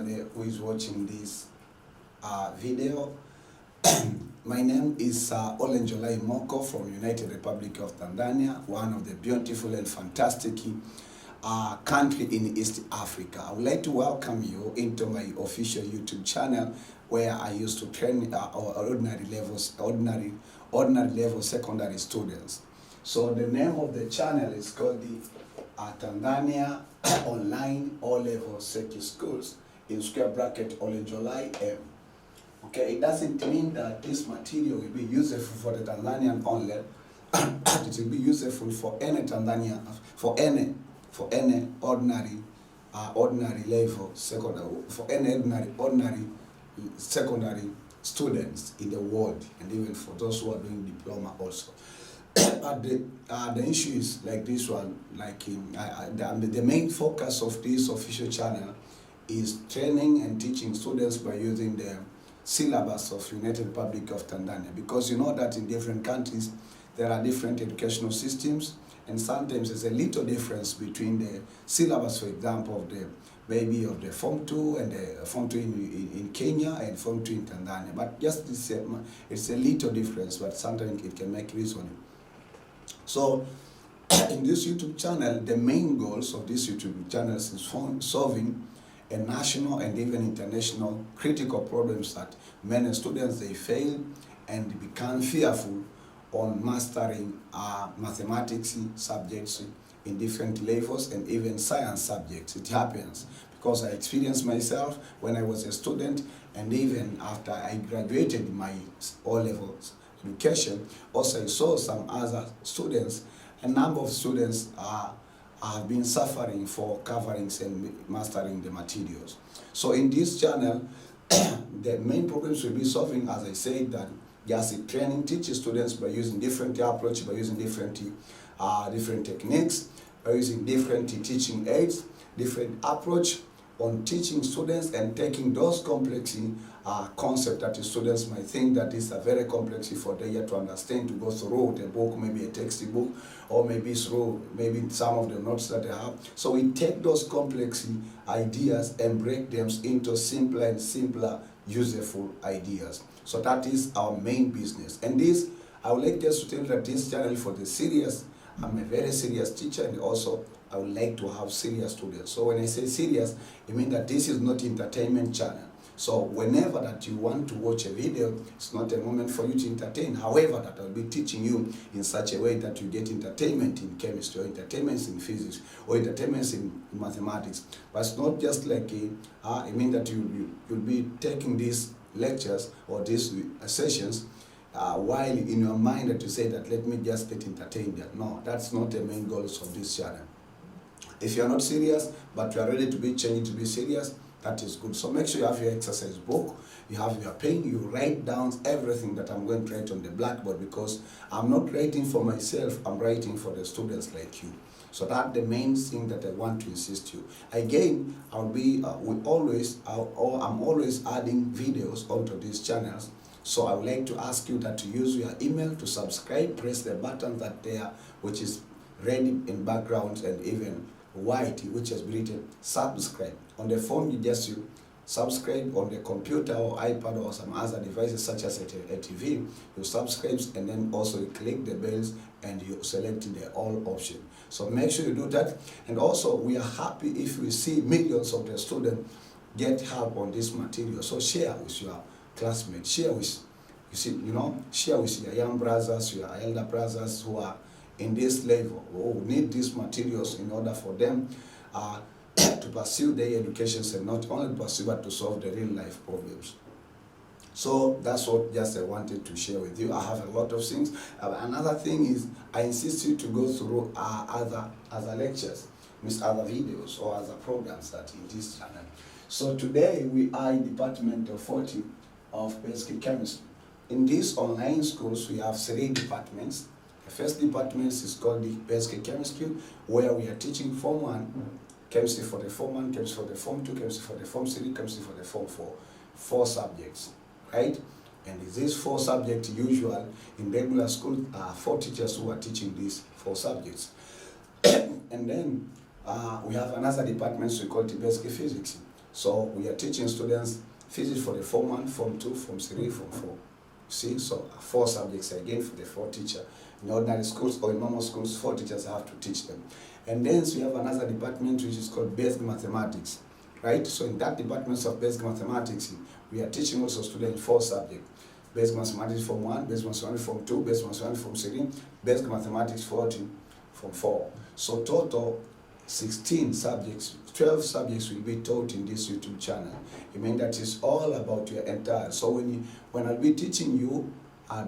everybody who is watching this video. My name is Olenjolai from United Republic of Tanzania, one of the beautiful and fantastic country in East Africa. I would like to welcome you into my official YouTube channel where I used to train ordinary level secondary students. So the name of the channel is called the Tanzania Online O-Level Secondary Schools, in square bracket Olenjolai M. Okay, it doesn't mean that this material will be useful for the Tanzanian only. It will be useful for any Tanzania, for any ordinary level secondary, for any ordinary secondary students in the world, and even for those who are doing diploma also. But the issue is like this one, like the main focus of this official channel is training and teaching students by using the syllabus of United Republic of Tanzania, because you know that in different countries there are different educational systems, and sometimes there's a little difference between the syllabus, for example, of the of the Form 2 and the Form 2 in Kenya and Form 2 in Tanzania. But just it's a little difference, but sometimes it can make reasoning. So in this YouTube channel, the main goals of this YouTube channel is solving a national and even international critical problems that many students they fail and become fearful on mastering mathematics subjects in different levels and even science subjects. It happens because I experienced myself when I was a student, and even after I graduated my O-level education, also I saw some other students, a number of students have been suffering for coverings and mastering the materials. So in this channel, the main problems will be solving, as I said, that just training, teaching students by using different approach, by using different techniques, by using different teaching aids, different approach on teaching students and taking those complex concepts that the students might think that is a very complex for them to understand, to go through the book, maybe a textbook, or maybe through some of the notes that they have. So we take those complex ideas and break them into simpler and simpler, useful ideas. So that is our main business. And this, I would like just to tell that this channel for the serious, I'm a very serious teacher, and also I would like to have serious students. So when I say serious, it means that this is not entertainment channel. So whenever that you want to watch a video, it's not a moment for you to entertain. However, that I'll be teaching you in such a way that you get entertainment in chemistry, or entertainment in physics, or entertainment in mathematics. But it's not just like I mean that you'll be taking these lectures or these sessions while in your mind that you say that let me just get entertained. No, that's not the main goals of this channel. If you're not serious, but you are ready to be changed to be serious, that is good. So make sure you have your exercise book, you have your pen, you write down everything that I'm going to write on the blackboard, because I'm not writing for myself, I'm writing for the students like you. So that's the main thing that I want to insist you. Again, I'm always adding videos onto these channels. So I would like to ask you that to use your email to subscribe, press the button that there, which is red in background and even white, which has been written subscribe. On the phone, you subscribe. On the computer or iPad or some other devices such as a TV, you subscribe, and then also you click the bells and you select the all option. So make sure you do that. And also, we are happy if we see millions of the students get help on this material. So share with your classmates, share with share with your young brothers, your elder brothers who are in this level, who need these materials in order for them to pursue their educations, and not only pursue but to solve the real life problems. So that's what just I wanted to share with you. I have a lot of things. Another thing is I insist you to go through other lectures, other videos or other programs that in this channel. So today we are in Department of 40 of Basic Chemistry. In these online schools we have 3 departments. The first department is called the Basic Chemistry, where we are teaching Form 1, chemistry for the Form 1, chemistry for the Form 2, chemistry for the Form 3, chemistry for the Form 4. 4 subjects, right? And these 4 subjects usual in regular school are 4 teachers who are teaching these 4 subjects. And then we have another department we call the Basic Physics. So we are teaching students physics for the Form 1, Form 2, Form 3, Form 4. See, so 4 subjects again for the 4 teacher. In ordinary schools or in normal schools, 4 teachers have to teach them. And then we have another department which is called basic mathematics, right? So in that department of basic mathematics, we are teaching also students 4 subjects. Basic mathematics Form 1, basic mathematics Form 2, basic mathematics Form 3, basic mathematics 14, Form 4. So total 16 subjects, 12 subjects will be taught in this YouTube channel. I mean that is all about your entire. So when I'll be teaching you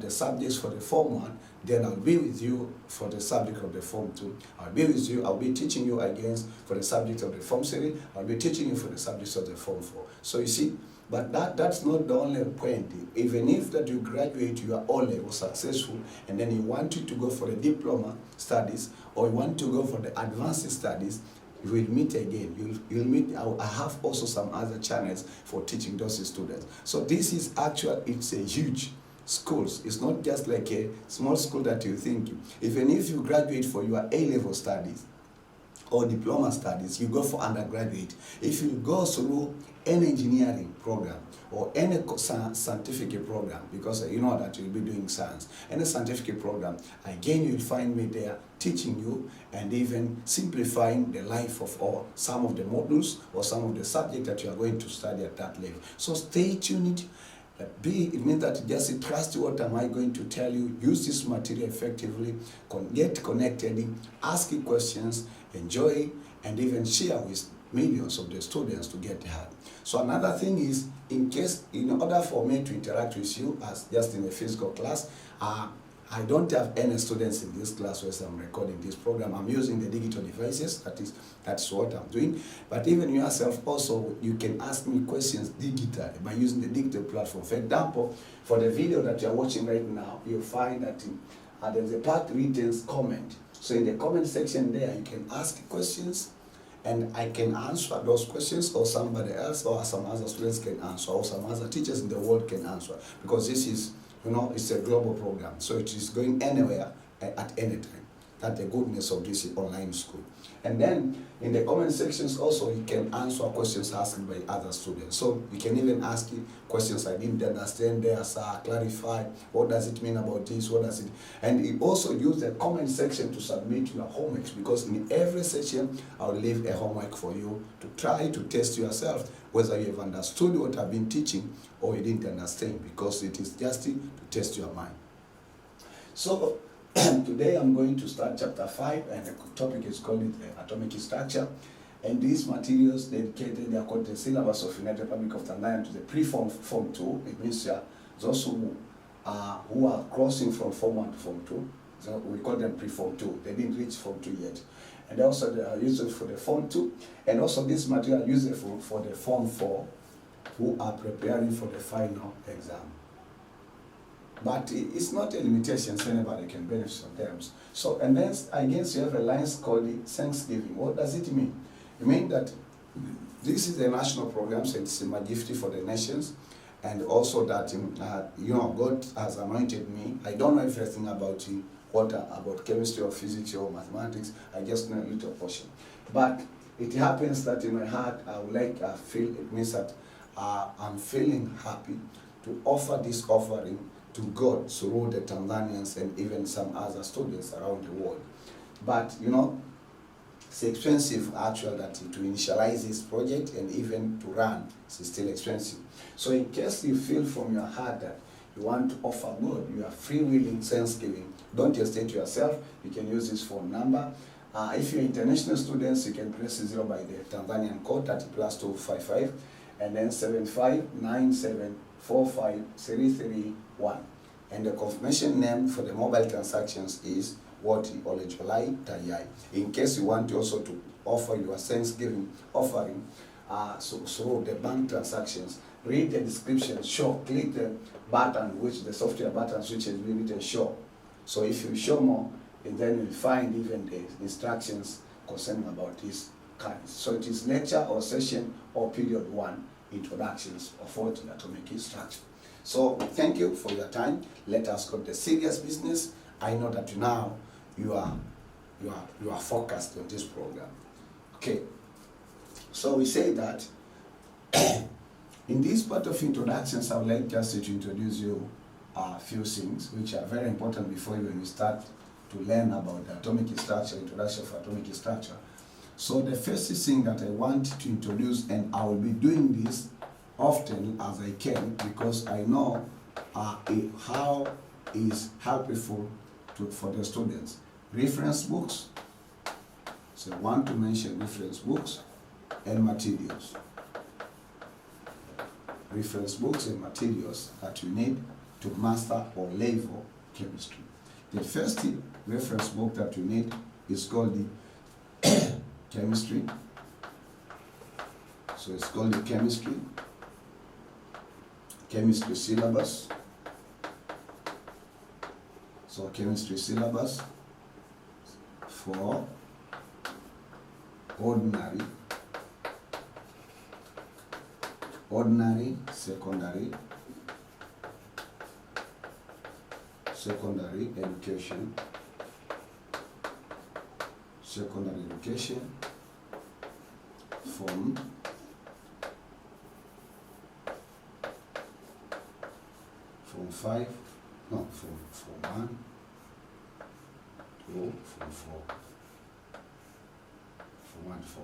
the subjects for the Form 1, then I'll be with you for the subject of the Form 2. I'll be teaching you again for the subject of the Form 3. I'll be teaching you for the subjects of the Form 4. So you see, but that's not the only point. Even if that you graduate, you are O-level successful, and then you want to go for the diploma studies, or you want to go for the advanced studies, we will meet again. You'll meet. I have also some other channels for teaching those students. So this is it's a huge schools. It's not just like a small school that you think. Even if you graduate for your A-level studies or diploma studies, you go for undergraduate. If you go through an engineering program or any scientific program, because you know that you'll be doing science, any scientific program, again you'll find me there teaching you and even simplifying the life of all some of the modules or some of the subjects that you are going to study at that level. So stay tuned. It means that just trust what am I going to tell you, use this material effectively, get connected, ask questions, enjoy, and even share with millions of the students to get help. So another thing is, in order for me to interact with you as just in a physical class, I don't have any students in this class as I'm recording this program. I'm using the digital devices, that's what I'm doing. But even yourself also, you can ask me questions digitally by using the digital platform. For example, for the video that you're watching right now, you'll find that there's a part written comment. So in the comment section there, you can ask questions, and I can answer those questions, or somebody else, or some other students can answer, or some other teachers in the world can answer, because this is, it's a global program, so it is going anywhere at any time. That's the goodness of this online school. And then in the comment sections also, you can answer questions asked by other students. So you can even ask questions I didn't understand there, sir, clarify, what does it mean about this, what does it, and you also use the comment section to submit your homeworks, because in every session I'll leave a homework for you to try to test yourself whether you have understood what I've been teaching or you didn't understand, because it is just to test your mind. So today I'm going to start chapter 5, and the topic is called atomic structure. And these materials dedicated, they are called the syllabus of United Republic of Tanzania to the pre-form Form 2. It means those who are crossing from Form 1 to Form 2. So we call them pre-Form 2. They didn't reach Form 2 yet. And also they are used for the Form 2. And also this material is useful for the Form 4 who are preparing for the final exam. But it's not a limitation, so anybody can benefit from them. So, and then I guess you have a line called Thanksgiving. What does it mean? It means that this is a national program, so it's my gift for the nations, and also that God has anointed me. I don't know everything about about chemistry or physics or mathematics. I just know a little portion. But it happens that in my heart, it means that I'm feeling happy to offer this offering to God through the Tanzanians and even some other students around the world. But it's expensive actually to initialize this project, and even to run, it's still expensive. So in case you feel from your heart that you want to offer God, you are free-willing Thanksgiving, don't hesitate to yourself. You can use this phone number. If you're international students, you can press 0 by the Tanzanian code at +255, and then 7597453331. And the confirmation name for the mobile transactions is Olenjolai TAYAI. In case you want also to offer your Thanksgiving offering through the bank transactions, read the description, click the button, the software buttons which has been written show. So if you show more, and then you'll find even the instructions concerning about this kind. So it is lecture or session or period 1, introductions of what atomic structure. So thank you for your time. Let us go to the serious business. I know that now you are focused on this program. Okay. So we say that In this part of introductions, I would like just to introduce you a few things which are very important before you when you start to learn about the atomic structure, introduction of atomic structure. So the first thing that I want to introduce, and I will be doing this often as I can because I know how is helpful for the students. Reference books. So I want to mention reference books and materials. Reference books and materials that you need to master or level chemistry. The first reference book that you need is called the chemistry. So it's called the chemistry syllabus. So chemistry syllabus for ordinary, secondary education, from one to from four. From 1 to 4.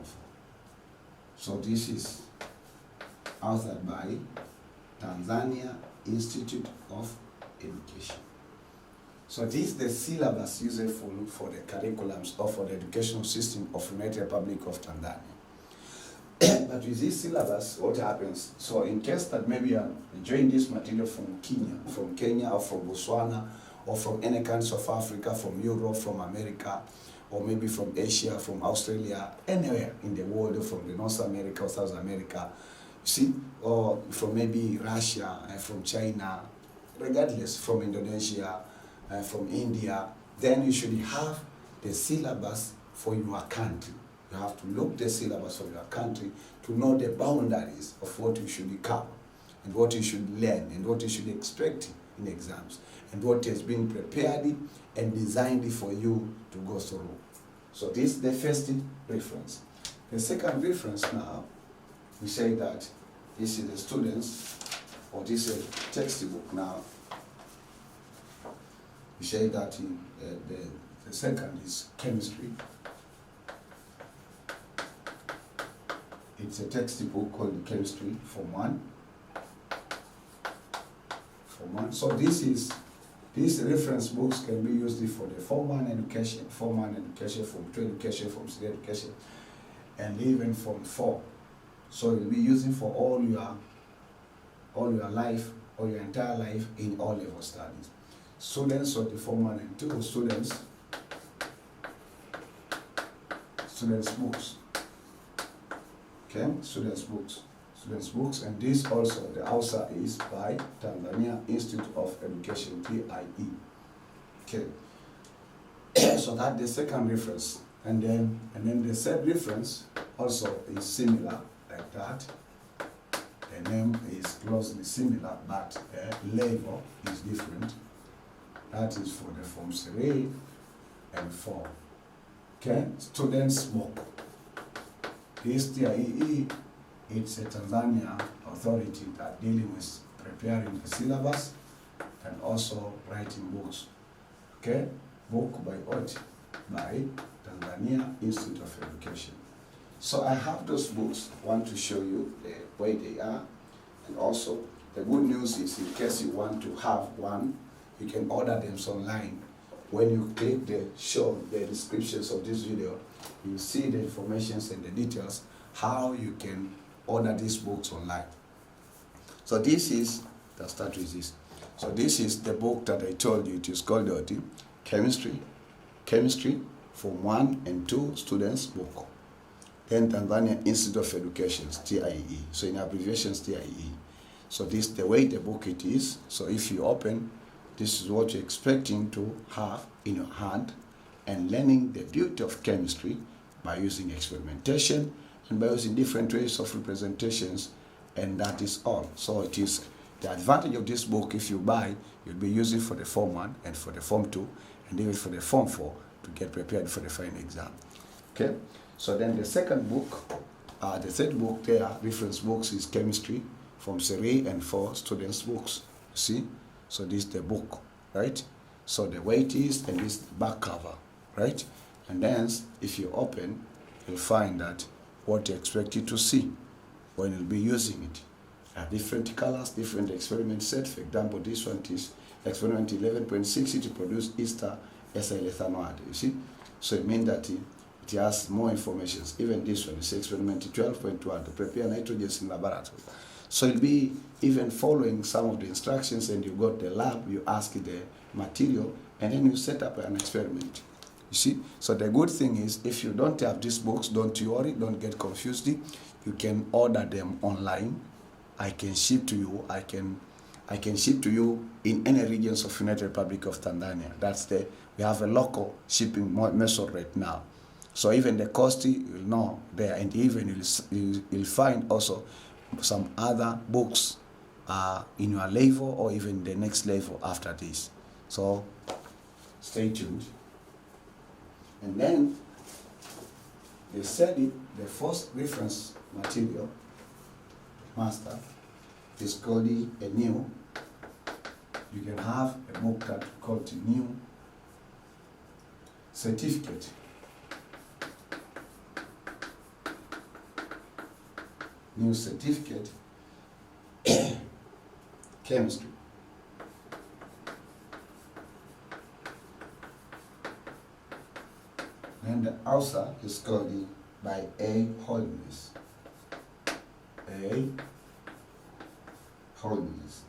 So this is authored by Tanzania Institute of Education. So this is the syllabus useful for the curriculums or for the educational system of United Republic of Tanzania. But with this syllabus, what happens? So in case that maybe I'm enjoying this material from Kenya or from Botswana or from any country of Africa, from Europe, from America, or maybe from Asia, from Australia, anywhere in the world, from the North America or South America, you see, or from maybe Russia, from China, regardless, from Indonesia, from India, then you should have the syllabus for your country. You have to look the syllabus for your country to know the boundaries of what you should become, and what you should learn, and what you should expect in exams, and what has been prepared and designed for you to go through. So this is the first reference. The second reference now, we say that this is the students, or this is a textbook now. We say that the second is chemistry. It's a textbook called Chemistry Form 1. So these reference books can be used for the Form 1 education, Form 2 education, Form 3 education, and even Form 4. So you'll be using for all your life, or your entire life in all level studies. Students of the Form 1 and 2, students books. Okay, students books, and this also, the author is by Tanzania Institute of Education, TAYI. Okay, so that's the second reference, and then the third reference also is similar like that. The name is closely similar, but the level is different. That is for the Form 3 and 4. Okay, students book. This TAYI, it's a Tanzania authority that dealing with preparing the syllabus and also writing books. Okay, book by what? By Tanzania Institute of Education. So I have those books. I want to show you the way they are, and also the good news is, in case you want to have one, you can order them online. When you click the descriptions of this video, you see the informations and the details how you can order these books online. So this is, let's start with this. So this is the book that I told you. It is called Chemistry Form 1 and 2 Students Book. Then Tanzania Institute of Education, TAYI. So in abbreviations, TAYI. So this is the way the book it is. So if you open, this is what you're expecting to have in your hand, and learning the beauty of chemistry by using experimentation and by using different ways of representations, and that is all. So it is the advantage of this book. If you buy, you'll be using for the Form 1 and for the Form 2 and even for the Form 4 to get prepared for the final exam. Okay, so then the second book The third book there, reference books, is chemistry from 3 and 4 students' books. You see? So this is the book, right? So the weight is, and this is the back cover, right? And then if you open, you'll find that what you expect you to see when you'll be using it. Different colors, different experiment set. For example, this one is experiment 11.60 to produce ester ethyl you see? So it means that it has more information. Even this one is experiment 12.1 to prepare nitrogen in laboratory. So it'll be even following some of the instructions, and you got the lab, you ask the material, and then you set up an experiment. You see? So the good thing is, if you don't have these books, don't worry, don't get confused. You can order them online. I can ship to you. I can ship to you in any regions of United Republic of Tanzania. We have a local shipping method right now. So even the cost you'll know there, and even you'll find also some other books in your level or even the next level after this. So stay tuned. And then they said the first reference material master is called a new. You can have a book that called a new certificate. New certificate chemistry. And the author is called by A. Holiness. A. Holiness.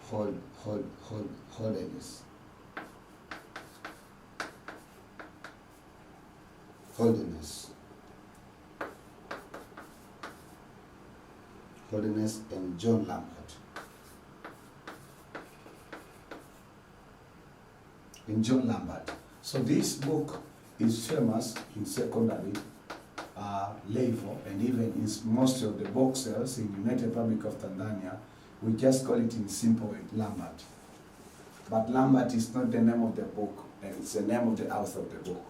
Holiness. Holiness. Holiness and John Lambert. In John Lambert. So this book is famous in secondary level, and even in most of the booksellers in United Republic of Tanzania. We just call it in simple way Lambert. But Lambert is not the name of the book, and it's the name of the author of the book.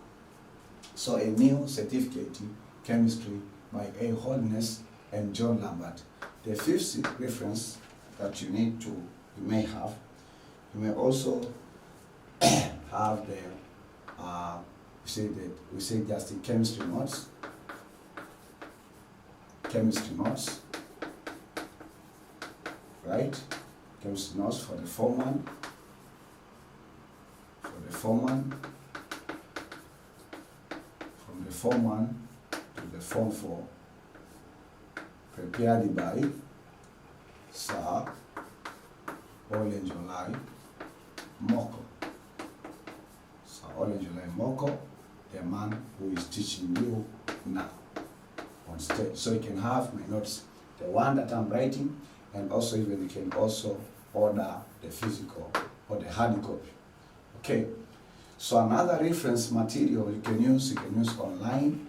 So a new certificate chemistry by A. Holiness and John Lambert. The fifth reference that you may also have the we say just the chemistry notes, right? Chemistry notes for the form 1, from the form 1 to the form 4, prepared by Sir Olenjolai Moko. Sir Olenjolai Moko, the man who is teaching you now on stage. So you can have my notes, the one that I'm writing, and also even you can also order the physical or the hard copy. Okay. So another reference material you can use online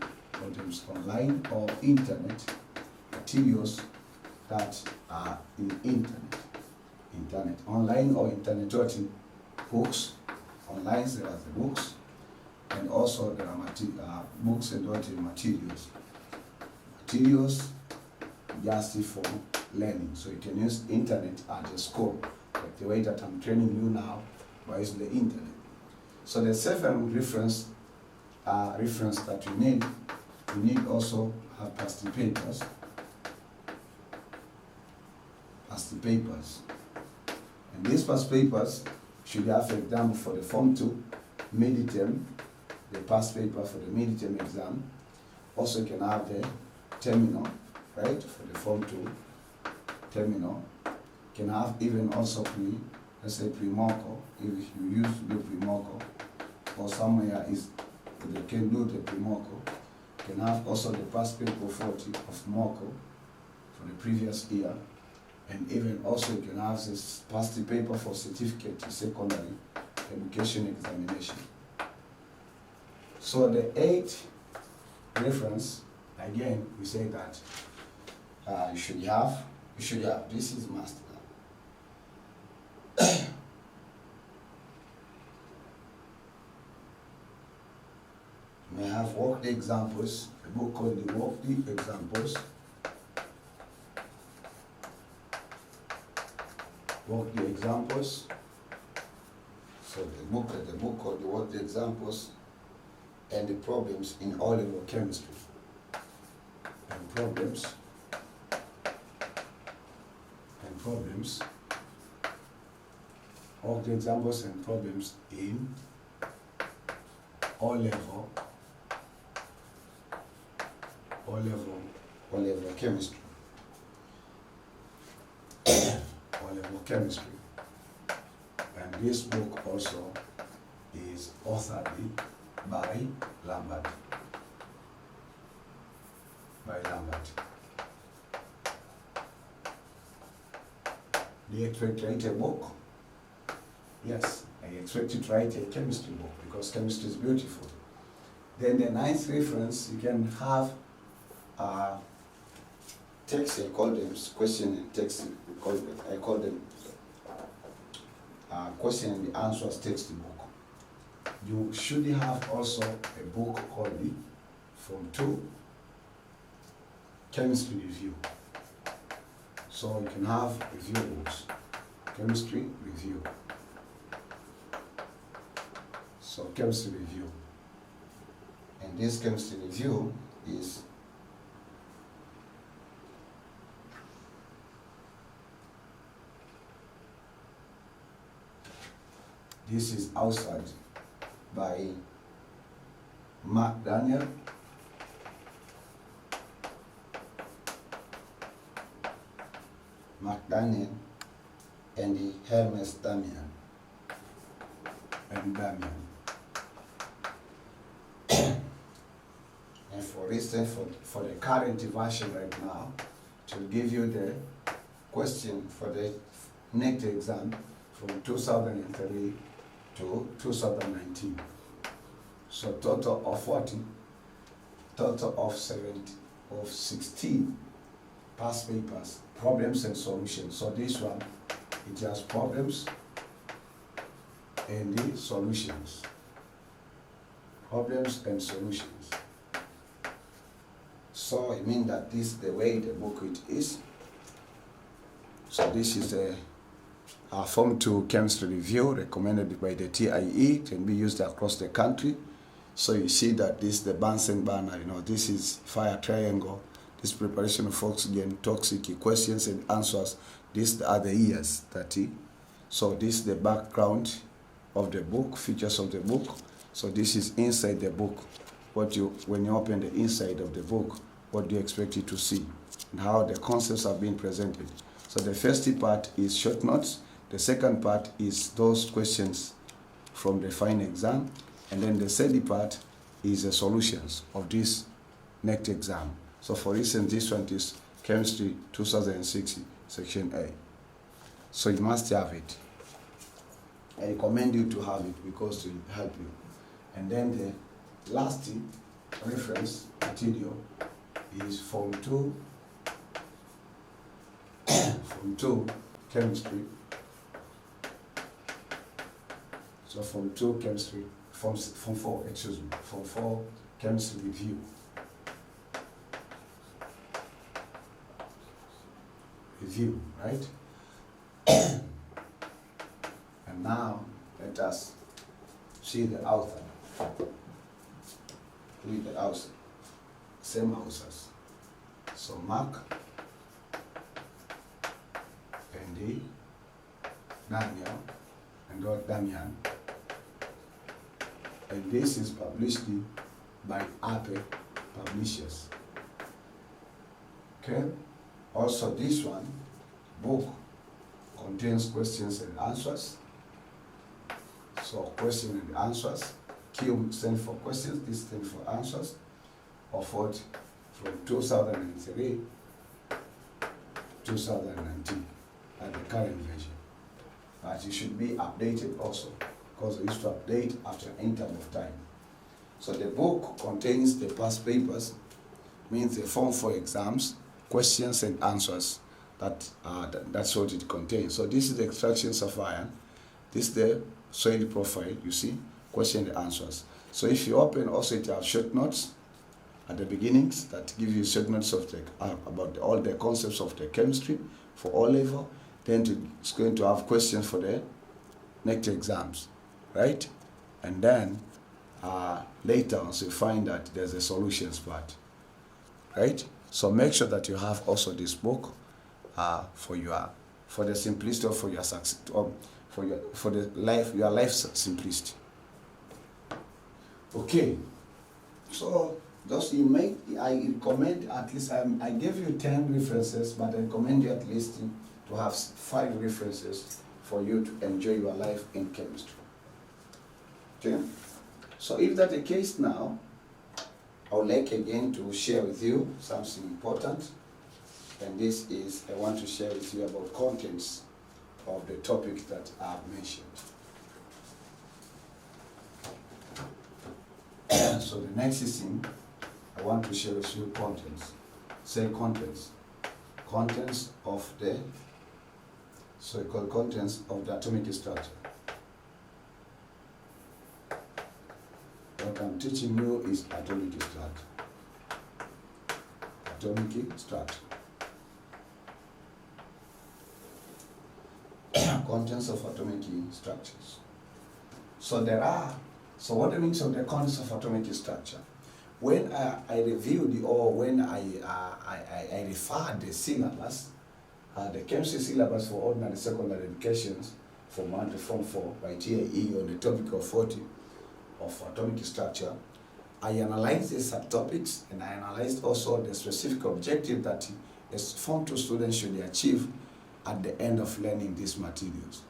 or internet materials that are in internet, online or internet, books. Online there are the books, and also there are books and materials. Materials just for learning. So you can use internet as a school, like the way that I'm training you now by using the internet. So the seventh reference that you need also have past papers. And these past papers should have, for example, for the Form 2 mid-term, the past paper for the mid-term exam. Also you can have the terminal, right, for the Form 2 terminal. You can have even also pre-moco, if you use to do pre-moco, or somewhere they can do the pre-moco. You can have also the past paper 40 of moco for the previous year. And even also you can have this past paper for certificate secondary education examination. So the 8th reference, again, we say that you should have, this is must. You may have worked examples, for book called the Worked Examples. Worked Examples. So the book called the Worked Examples and the Problems in O-level Chemistry. And problems. Worked Examples and Problems in O-level Chemistry. O-level Chemistry. And this book also is authored by Lambert. Do you expect to write a book? Yes, I expect you to write a chemistry book because chemistry is beautiful. Then the ninth reference, you can have text, I call them question and text, I call them question and answers textbook. You should have also a book called the Form 2 Chemistry Review. So you can have review books, chemistry review. So chemistry review. And this chemistry review is authored by Mark Daniel, and the Hermes Damian. And for instance, for the current version right now, to give you the question for the next exam from 2003 to 2019. So total of 40, total of 16 past papers, problems and solutions. So this one, it has problems and the solutions. Problems and solutions. So I mean that this is the way the book it is. So this is a Form 2 Chemistry Review recommended by the TAYI, can be used across the country. So you see that this is the Bunsen burner, this is fire triangle, this preparation of oxygen, toxic questions and answers. These are the years 30. So this is the background of the book, features of the book. So this is inside the book. When you open the inside of the book, what do you expect it to see? And how the concepts are being presented. So the first part is short notes. The second part is those questions from the final exam. And then the third part is the solutions of this next exam. So for instance, this one is Chemistry 2006, Section A. So you must have it. I recommend you to have it because it will help you. And then the last reference material is Form 2 Chemistry. So Form 2 Chemistry, Form 4 Chemistry Review. Right? And now let us see the author. Read the author. Same authors. So Mark and Daniel and Damian. And this is published by Apple Publishers. Okay? Also this one, book, contains questions and answers. So questions and answers. Q stands for questions, this stands for answers. Offered from 2003 2019 at the current version. But it should be updated also, because we used to update after an interval of time. So the book contains the past papers, means the form for exams, questions and answers. That's what it contains. So this is the extractions of iron. This is the soil profile, you see, question and answers. So if you open also it has short notes, at the beginnings that give you segments of the about all the concepts of the chemistry for O level. Then it's going to have questions for the next exams, right? And then later on, so you find that there's a solutions part, right? So make sure that you have also this book for the simplicity of for your success, for the life, your life simplicity. Okay, so just I recommend at least, I gave you 10 references, but I recommend you at least to have 5 references for you to enjoy your life in chemistry. Okay, so if that's the case now, I would like again to share with you something important, and this is, I want to share with you about contents of the topic that I've mentioned. So the next thing, I want to share with you contents. Say contents. Contents of the, so we call contents of the atomic structure. What I'm teaching you is atomic structure. Atomic structure. Contents of atomic structures. So what it means of the contents of atomic structure? When I reviewed or when I referred the syllabus, the chemistry syllabus for ordinary secondary educations from 1 to Form 4 by TAYai on the topic of 40 of atomic structure, I analyzed the subtopics and I analyzed also the specific objective that as Form 2 students should achieve at the end of learning these materials.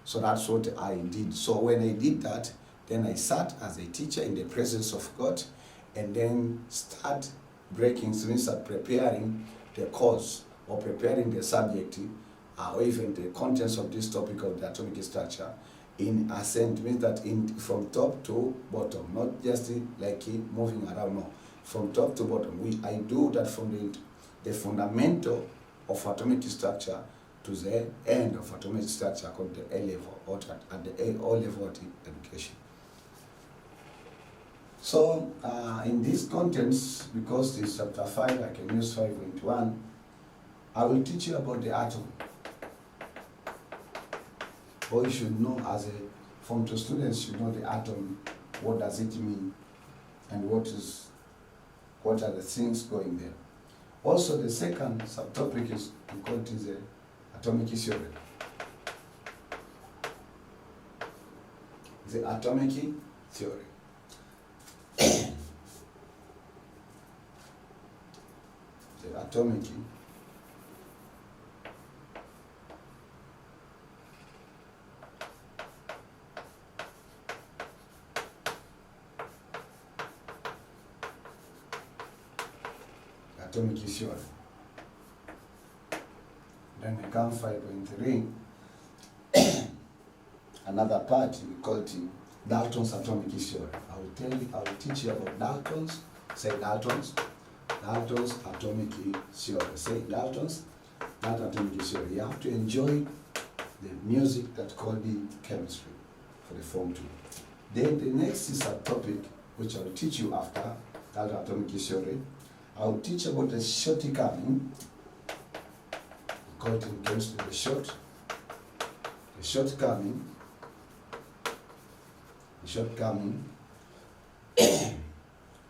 So that's what I did. So when I did that, then I sat as a teacher in the presence of God and then start breaking, so start preparing the course or preparing the subject or even the contents of this topic of the atomic structure in ascent, means that from top to bottom, not just like moving around, no, from top to bottom. I do that from the fundamental of atomic structure to the end of atomic structure called the A level or at the O level of education. So in these contents, because this chapter 5, I can use 5.1, I will teach you about the atom. Or you should know as a Form 2 students should know the atom, what does it mean, and what are the things going there. Also the second subtopic is, we call it the atomic theory. The atomic theory. The atomic theory. Then we come 5.3. Another part we call it Dalton's atomic theory. I will teach you about Dalton's. Say Dalton's atomic theory. Say Dalton's atomic theory. You have to enjoy the music that's called the chemistry for the Form 2. Then the next is a topic which I will teach you after Dalton's atomic theory. I will teach about the shortcoming. We call it in chemistry the shortcoming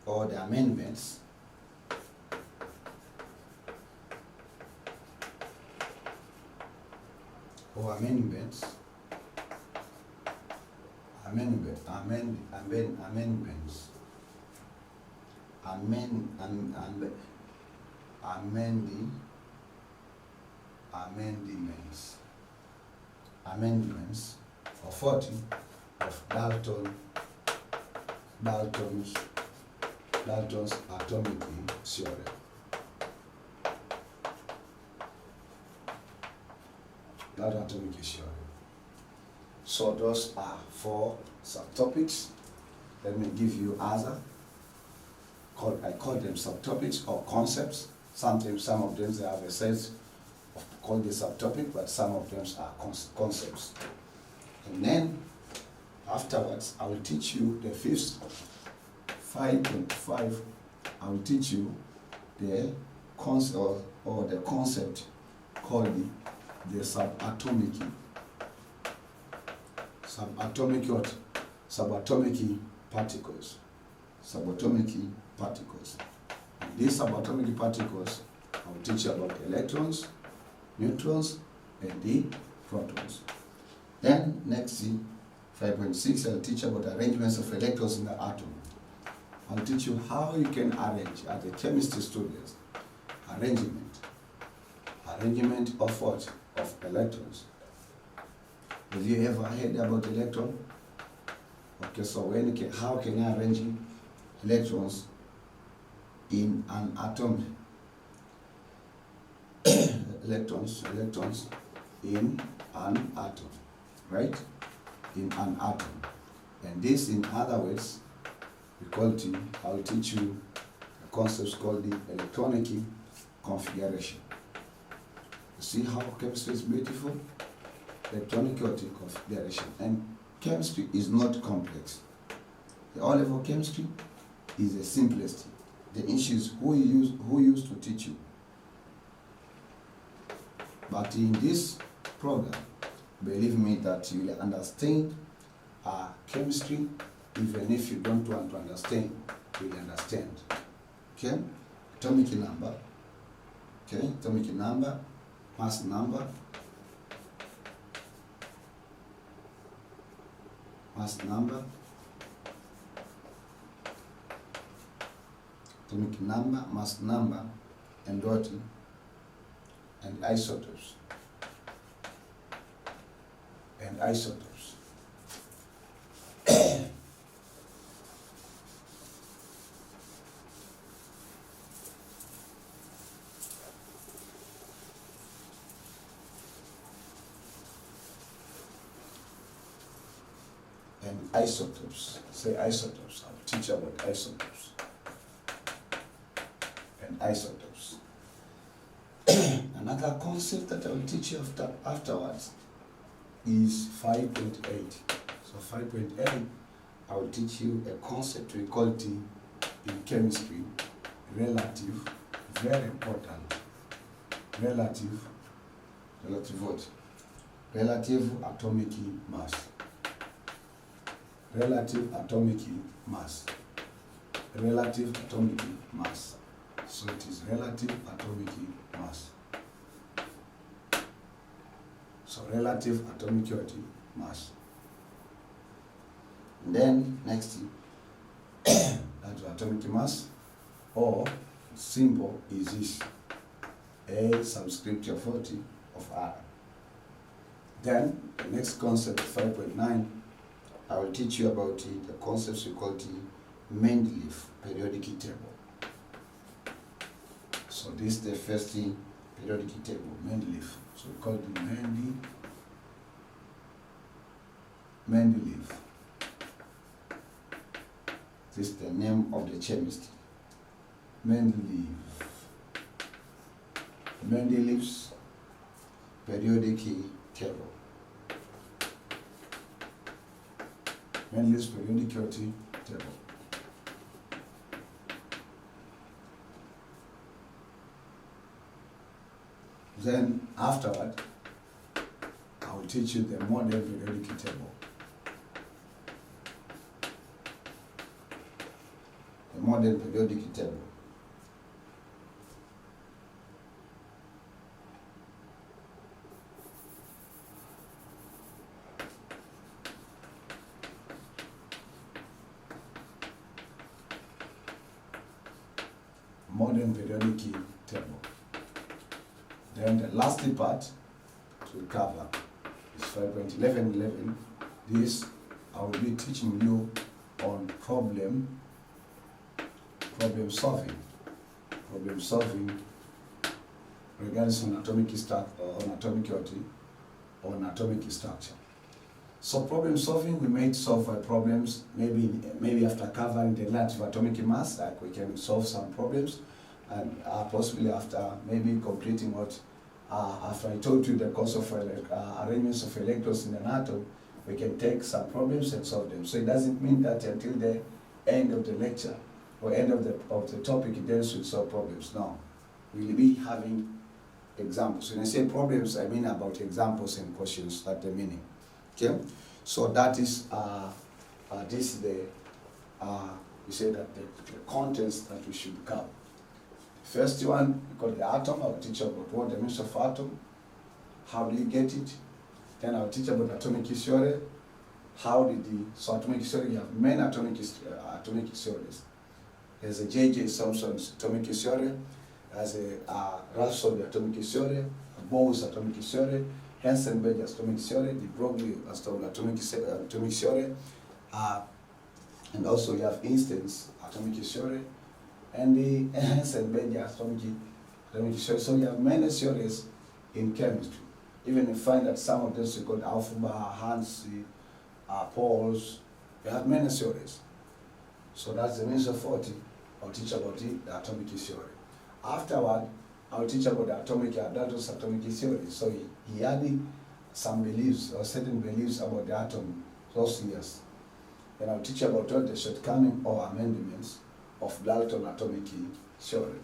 or the amendments amendments of 40 of Dalton's atomic theory. Dalton's atomic theory. So those are 4 subtopics. Let me give you other. I call them subtopics or concepts. Sometimes some of them they have a sense of called the subtopic, but some of them are concepts. And then afterwards, I will teach you the 5.5 I will teach you the concept or the concept called the subatomic. Subatomic what? Subatomic particles. Subatomic particles. And these subatomic particles, I will teach you about electrons, neutrons, and the protons. Then next 5.6, I'll teach you about arrangements of electrons in the atom. I'll teach you how you can arrange, as a chemistry student, arrangement of what? Of electrons. Have you ever heard about electron? Okay, so how can you arrange electrons in an atom? electrons in an atom, right? In an atom. And this, in other words, I'll teach you a concept called the electronic configuration. You see how chemistry is beautiful? Electronic configuration. And chemistry is not complex. The O-level chemistry is the simplest. The issue is who used to teach you. But in this program, believe me that you will understand chemistry. Even if you don't want to understand, you will understand. Okay? Atomic number. Okay? Atomic number, mass number, atomic number, mass number, and what? And isotopes. And isotopes. Say isotopes. I'll teach you about isotopes. And isotopes. Another concept that I will teach you afterwards is 5.8. So 5.8, I will teach you a concept we call it in chemistry, relative, very important, relative what? Relative atomic mass. Relative atomic mass. Relative atomic mass. So it is relative atomic mass. So relative atomic mass. And then next, that's atomic mass, or symbol is this, A subscript of 40 of R. Then the next concept, 5.9, I will teach you about the concepts we call the Mendeleev periodic table. So this is the first periodic table, Mendeleev. So we call it the Mendeleev. This is the name of the chemist. Mendeleev. Mendeleev's periodic table. Mendeleev's periodic table. Then afterward, I will teach you the modern periodic table. The modern periodic table. Modern periodic table. Then the last part to cover is 5.11.11. This I will be teaching you on problem solving. Problem solving regarding on atomic structure. So problem solving, we may solve problems maybe after covering the relative atomic mass, like we can solve some problems, and possibly after maybe completing what after I told you the course of arrangements of electrons in an atom, we can take some problems and solve them. So it doesn't mean that until the end of the lecture or end of the topic, then we solve problems. No, we'll be having examples. When I say problems, I mean about examples and questions. That's the meaning. Okay, so that is this is the we say that the contents that we should cover. First one, we call the atom. I'll teach about what the means of atom, how do you get it. Then I'll teach about atomic theory. How did so atomic theory, you have many atomic theories. There's a J.J. Thomson's atomic theory, there's a Ralph's atomic theory, Bohr's atomic theory, Heisenberg's atomic theory, de Broglie atomic theory, and also you have Einstein's atomic theory, and the Heisenberg's atomic theory. So you have many theories in chemistry. Even you find that some of them are called Aufbauer, Hansen, Pauls. You have many theories. So that's the means of 40. I'll teach about the atomic theory. Afterward, I'll teach about the atomic theory. So he added some beliefs or certain beliefs about the atom, those years. Then I'll teach about the shortcoming or amendments of Dalton atomic theory,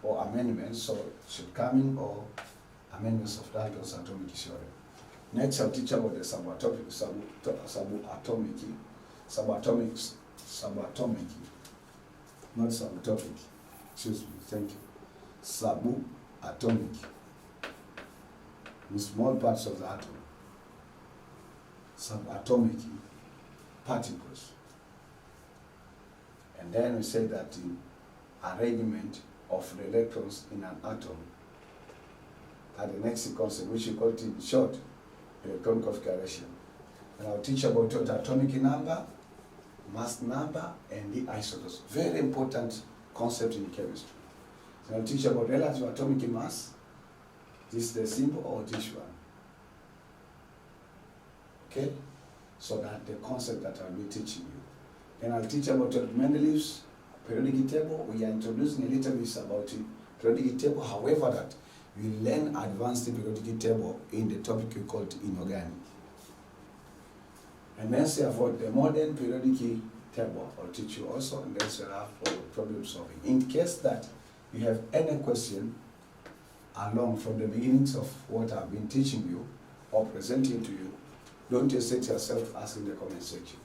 or amendments, so shortcoming or amendments of Dalton's atomic theory. Next, I'll teach about the subatomic, not subatomic, excuse me, thank you. Subatomic, the small parts of the atom. Subatomic particles. And then we say that the arrangement of the electrons in an atom. And the next concept, which we call it in short, electron configuration. And I'll teach about the atomic number, mass number, and the isotopes. Very important concept in chemistry. So I'll teach about relative atomic mass. This is the symbol, or this one. Okay? So that the concept that I'll be teaching you. Then I'll teach about Mendeleev's periodic table. We are introducing a little bit about the periodic table. However, that we learn advanced periodic table in the topic we called inorganic. And then say about the modern periodic table, I'll teach you also, and then say for problem solving. In case that you have any question along from the beginnings of what I've been teaching you or presenting to you, don't hesitate yourself to ask in the comment section.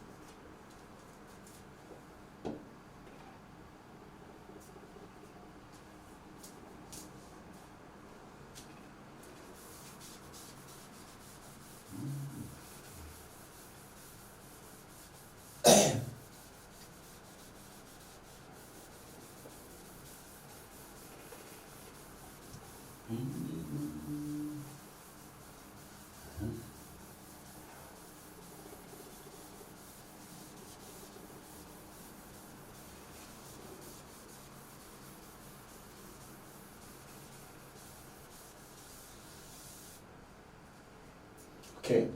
Okay,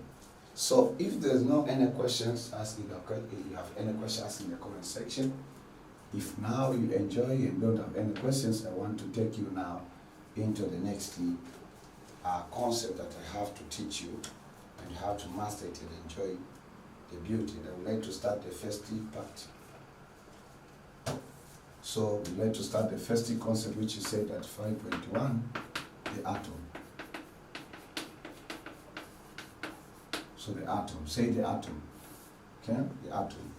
so if there's no any questions, ask in the, if you have any questions, ask in the comment section. If now you enjoy and don't have any questions, I want to take you now into the next concept that I have to teach you, and you have to master it and enjoy the beauty. I would like to start the first part. So we'd like to start the first concept, which is said at 5.1, the atom. So the atom, say the atom, okay, the atom.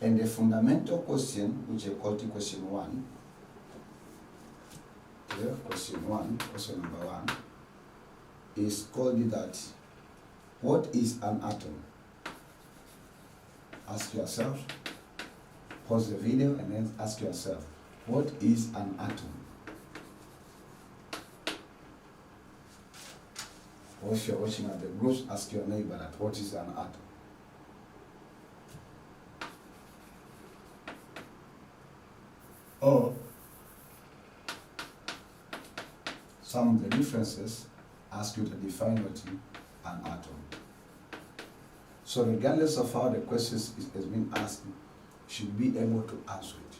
And the fundamental question, which I call the question 1, okay, question number 1, is called that, what is an atom? Ask yourself, pause the video and then ask yourself, what is an atom? Or if you're watching at the groups, ask your neighbor that, what is an atom? Or some of the differences, ask you to define what is an atom. So regardless of how the question has been asked, you should be able to answer it.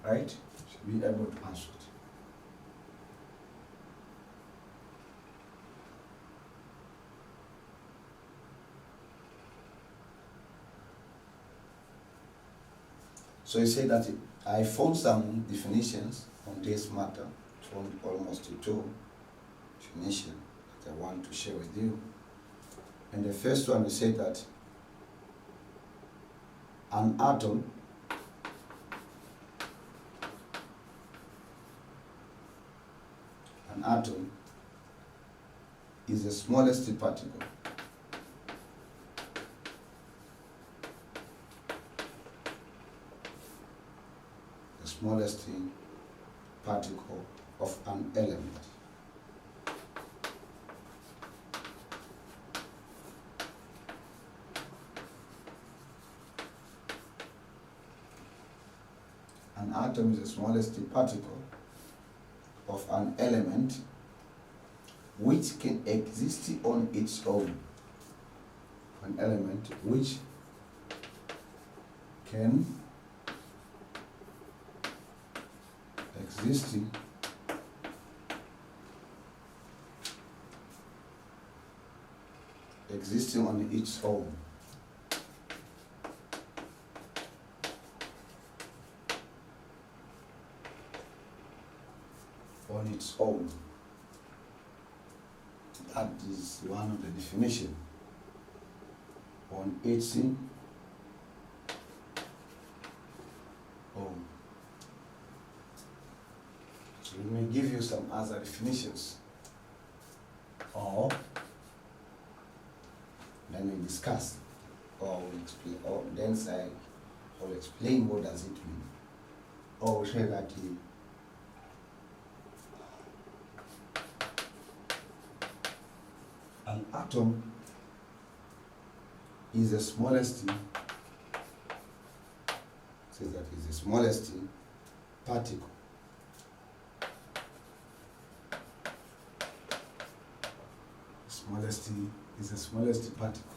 Right? Should be able to answer it. So he said that I found some definitions on this matter, found almost two definitions that I want to share with you. And the first one, we said that an atom is the smallest particle. The smallest particle of an element. An atom is the smallest particle of an element which can exist on its own. An element which can exist on its own. On its own. That is one of the definition. On its own. So let me give you some other definitions. Or then we discuss, or we'll explain, or then I will explain what does it mean. Or we say that an atom is the smallest, says that is the smallest particle. Smallest is the smallest particle.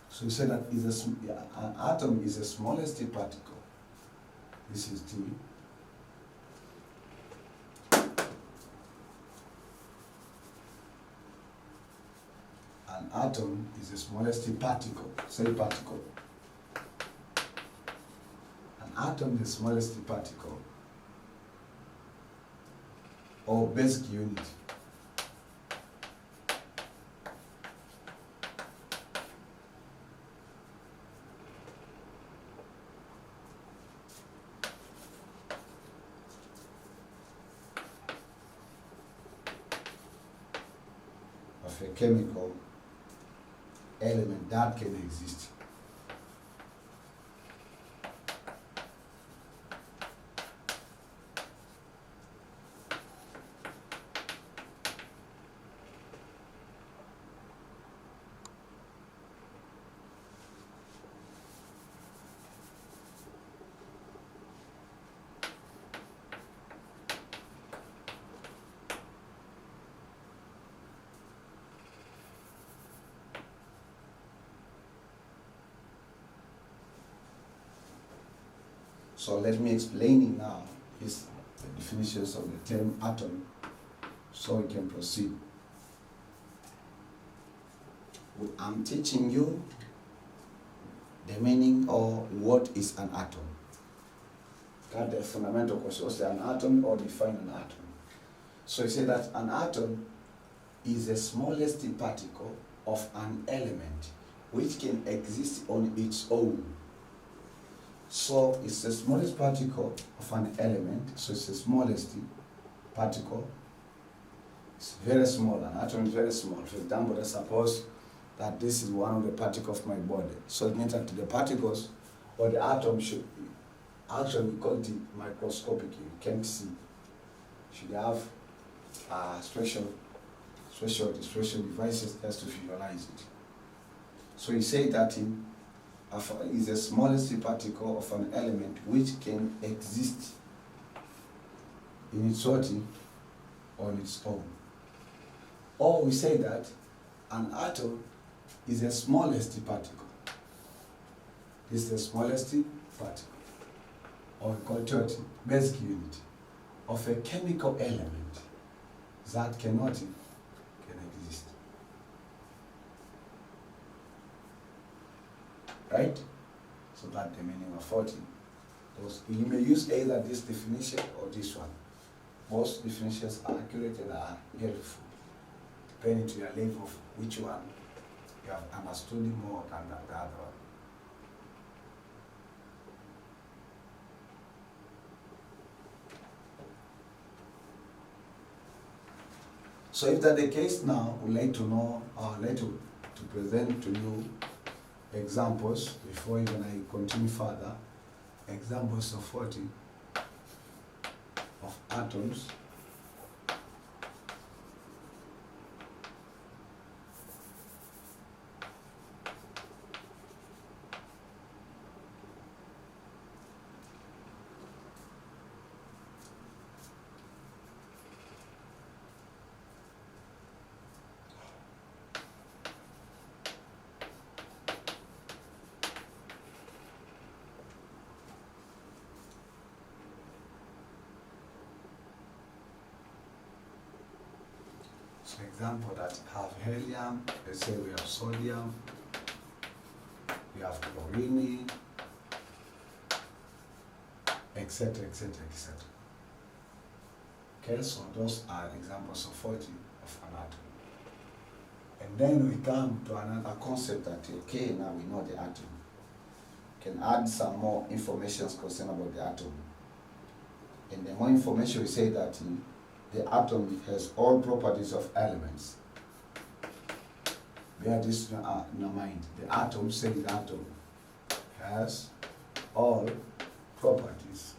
So we say that an atom is the smallest particle. This is T. An atom is the smallest particle. Say particle. An atom is the smallest particle or basic unit. Of a chemical element that can exist. So let me explain it now, is the definitions of the term atom, so we can proceed. I'm teaching you the meaning of what is an atom. Got the fundamental question, what's an atom, or define an atom. So he said that an atom is the smallest particle of an element which can exist on its own. So it's the smallest particle of an element, so it's the smallest particle. It's very small, an atom is very small. For example, let's suppose that this is one of the particles of my body. So it means that the particles or the atom should be, actually we call it microscopic, you can't see. Should have special devices just to visualize it. So he said that is the smallest particle of an element which can exist in its own on its own. Or we say that an atom is the smallest particle. This is the smallest particle. Or we call it basic unit. of a chemical element that can exist. Right? So that's the meaning of 40. You may use either this definition or this one. Both definitions are accurate and are helpful, depending to your level of which one you have understood more than the other one. So if that's the case now, we'd like to know, I'd like to present to you examples before even I continue further. Examples of 40 of atoms So example that have helium, let's say we have sodium, we have chlorine, etc., etc., etc. Okay, so those are examples of 40 of an atom. And then we come to another concept that, okay, now we know the atom. Can add some more information concerning about the atom. And the more information we say that the atom has all properties of elements. Bear this in your mind. The atom, say the atom, has all properties.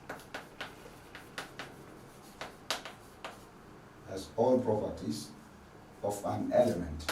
Has all properties of an element.